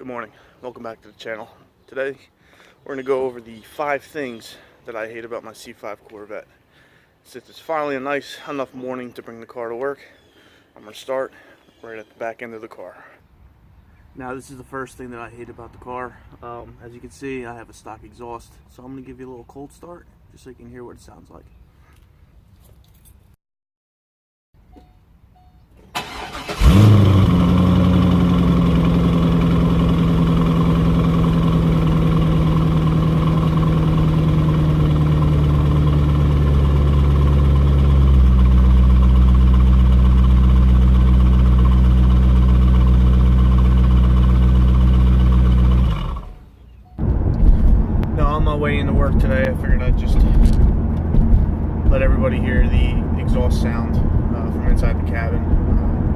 Good morning. Welcome back to the channel. Today we're going to go over the 5 things that I hate about my C5 Corvette. Since it's finally a nice enough morning to bring the car to work, I'm going to start right at the back end of the car. Now this is the first thing that I hate about the car. As you can see, I have a stock exhaust, so I'm going to give you a little cold start just so you can hear what it sounds like. Way into work today, I figured I'd just let everybody hear the exhaust sound from inside the cabin.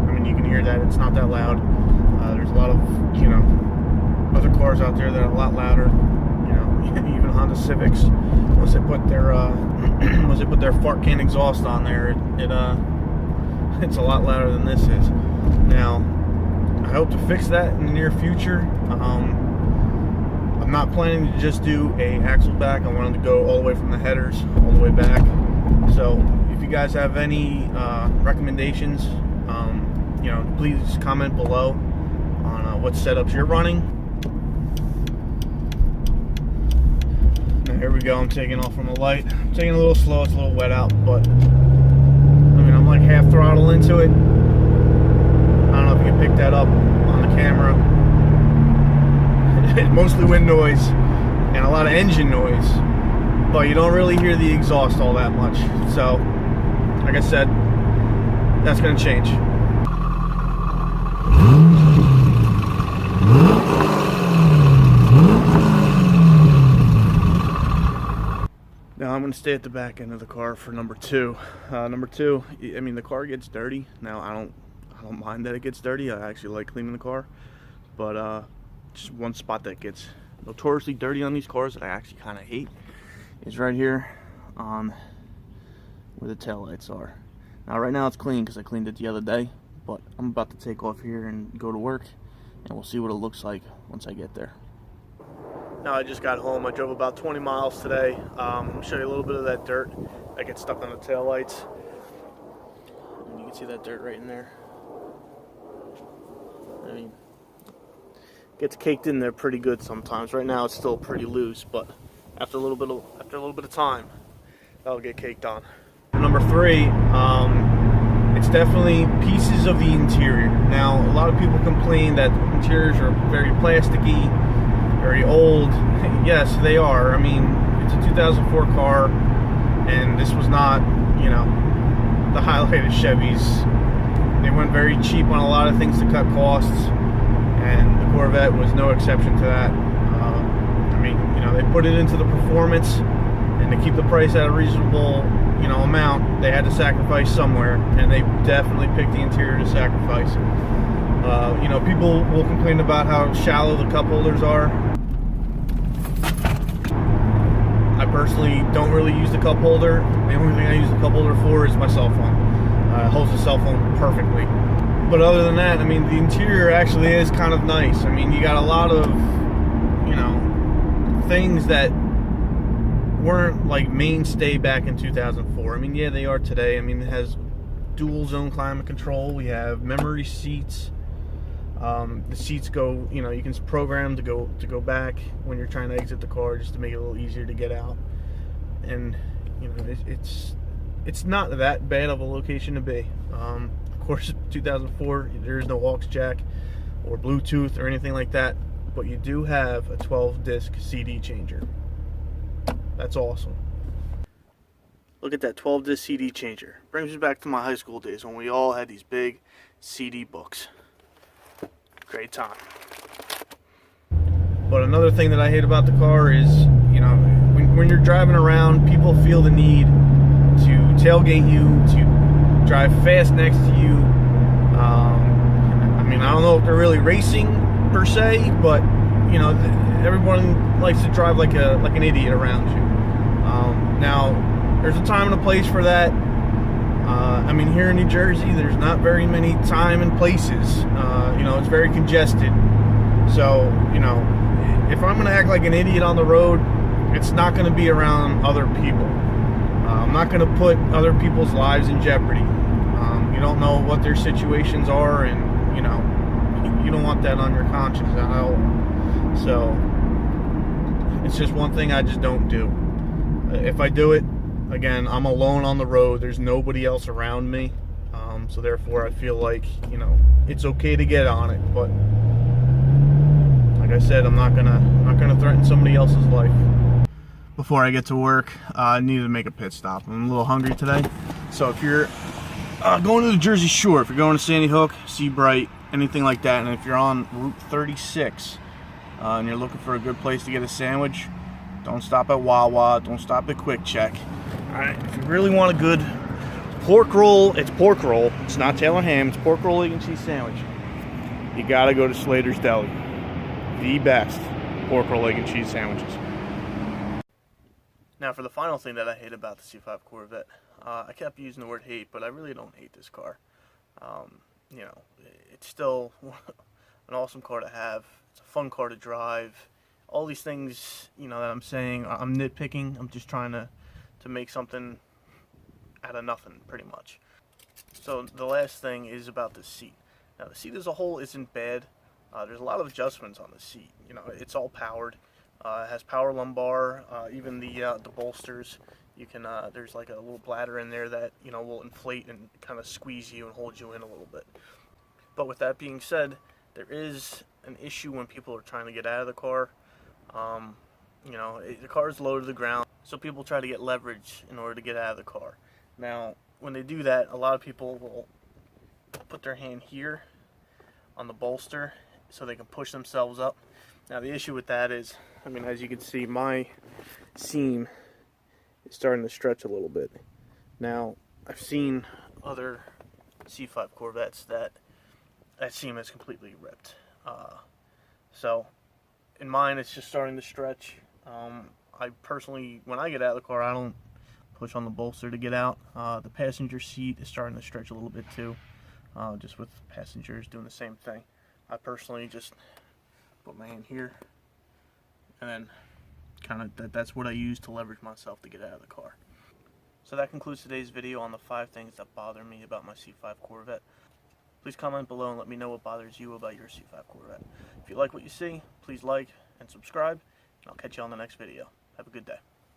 I mean, you can hear that; it's not that loud. There's a lot of, other cars out there that are a lot louder. Even Honda Civics, once they put their fart can exhaust on there, it's a lot louder than this is. Now, I hope to fix that in the near future. I'm not planning to just do a axle back. I wanted to go all the way from the headers all the way back. So if you guys have any recommendations, please comment below on what setups you're running. Now here we go. I'm taking off from the light. I'm taking it a little slow. It's a little wet out, but I'm like half throttle into it. I don't know if you can pick that up on the camera. Mostly wind noise and a lot of engine noise, but you don't really hear the exhaust all that much. So, like I said, that's going to change. Now I'm going to stay at the back end of the car for number 2. Number 2, I mean, the car gets dirty. Now I don't mind that it gets dirty. I actually like cleaning the car, but just one spot that gets notoriously dirty on these cars that I actually kind of hate is right here on where the taillights are. Now right now it's clean because I cleaned it the other day, but I'm about to take off here and go to work, and we'll see what it looks like once I get there. Now I just got home. I drove about 20 miles today. I'll show you a little bit of that dirt that gets stuck on the taillights. And you can see that dirt right in there. I mean, gets caked in there pretty good sometimes. Right now it's still pretty loose, but after a little bit of time, that'll get caked on. Number 3, it's definitely pieces of the interior. Now a lot of people complain that interiors are very plasticky, very old. Yes, they are. I mean, it's a 2004 car, and this was not, the highlight of Chevys. They went very cheap on a lot of things to cut costs, and the Corvette was no exception to that. They put it into the performance, and to keep the price at a reasonable, amount, they had to sacrifice somewhere, and they definitely picked the interior to sacrifice. People will complain about how shallow the cup holders are. I personally don't really use the cup holder. The only thing I use the cup holder for is my cell phone. It holds the cell phone perfectly. But other than that, the interior actually is kind of nice. You got a lot of, things that weren't like mainstay back in 2004. Yeah, they are today. It has dual zone climate control. We have memory seats. The seats go, you can program to go back when you're trying to exit the car, just to make it a little easier to get out. And, it's not that bad of a location to be. Of course, 2004, there is no aux jack or Bluetooth or anything like that, but you do have a 12-disc CD changer. That's awesome. Look at that 12-disc CD changer. Brings me back to my high school days when we all had these big CD books. Great time. But another thing that I hate about the car is, when you're driving around, people feel the need to tailgate you, to drive fast next to you. I don't know if they're really racing per se, but everyone likes to drive like an idiot around you. Now there's a time and a place for that. Here in New Jersey, there's not very many time and places. It's very congested. So, you know, if I'm going to act like an idiot on the road, it's not going to be around other people. I'm not going to put other people's lives in jeopardy. You don't know what their situations are, and, you know, you don't want that on your conscience at all. So, it's just one thing I just don't do. If I do it, again, I'm alone on the road. There's nobody else around me. So therefore, I feel like, you know, it's okay to get on it. But like I said, I'm not gonna threaten somebody else's life. Before I get to work, I need to make a pit stop. I'm a little hungry today. So if you're going to the Jersey Shore, if you're going to Sandy Hook, Seabright, anything like that, and if you're on Route 36 and you're looking for a good place to get a sandwich, don't stop at Wawa. Don't stop at Quick Check. All right, if you really want a good pork roll, it's pork roll. It's not Taylor ham. It's pork roll, egg and cheese sandwich. You gotta go to Slater's Deli. The best pork roll, egg and cheese sandwiches. Now, for the final thing that I hate about the C5 Corvette, I kept using the word hate, but I really don't hate this car. You know, it's still an awesome car to have. It's a fun car to drive. All these things, you know, that I'm saying, I'm nitpicking. I'm just trying to make something out of nothing, pretty much. So the last thing is about the seat. Now, the seat as a whole isn't bad. There's a lot of adjustments on the seat. You know, it's all powered. It has power lumbar. Even the bolsters. You can there's like a little bladder in there that, you know, will inflate and kind of squeeze you and hold you in a little bit. But with that being said, there is an issue when people are trying to get out of the car. You know, the car is low to the ground, so people try to get leverage in order to get out of the car. Now, when they do that, a lot of people will put their hand here on the bolster so they can push themselves up. Now, the issue with that is, I mean, as you can see, my seam is starting to stretch a little bit. Now, I've seen other C5 Corvettes that seam is completely ripped. So, in mine, it's just starting to stretch. I personally, when I get out of the car, I don't push on the bolster to get out. The passenger seat is starting to stretch a little bit too, just with passengers doing the same thing. I personally just put my hand here, and then kind of that's what I use to leverage myself to get out of the car. So that concludes today's video on the 5 things that bother me about my C5 Corvette. Please comment below and let me know what bothers you about your C5 Corvette. If you like what you see, please like and subscribe, and I'll catch you on the next video. Have a good day.